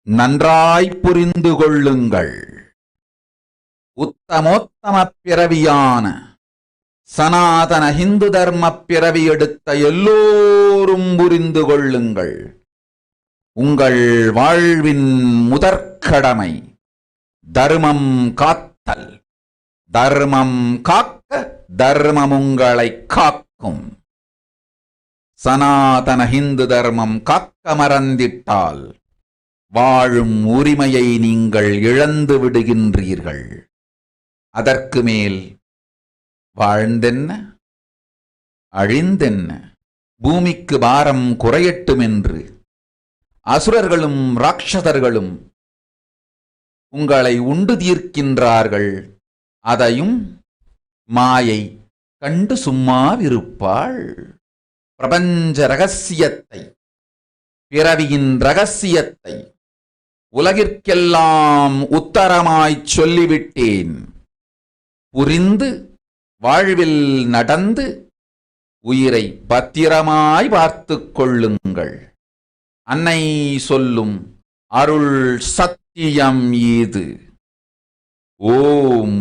நன்றாய் புரிந்து கொள்ளுங்கள். உத்தமோத்தம பிறவியான சனாதன ஹிந்து தர்ம பிறவி எடுத்த எல்லோரும் புரிந்து கொள்ளுங்கள். உங்கள் வாழ்வின் முதற்கடமை தர்மம் காத்தல். தர்மம் காக்க தர்மம் உங்களை காக்கும். சனாதன ஹிந்து தர்மம் காக்க மறந்திட்டால் வாழும் உரிமையை நீங்கள் இழந்து விடுகின்றீர்கள். அதற்கு மேல் வாழ்ந்தென்ன அழிந்தென்ன? பூமிக்கு பாரம் குறையட்டும் என்று அசுரர்களும் ராட்சதர்களும் உங்களை உண்டு தீர்க்கின்றார்கள். அதையும் மாயை கண்டு சும்மாவிருப்பாள். பிரபஞ்ச ரகசியத்தை, பிறவியின் ரகசியத்தை உலகிற்கெல்லாம் உத்தரமாய்ச் சொல்லிவிட்டேன். புரிந்து வாழ்வில் நடந்து உயிரை பத்திரமாய் பார்த்துக் கொள்ளுங்கள். அன்னை சொல்லும் அருள் சத்தியம் இது. ஓம்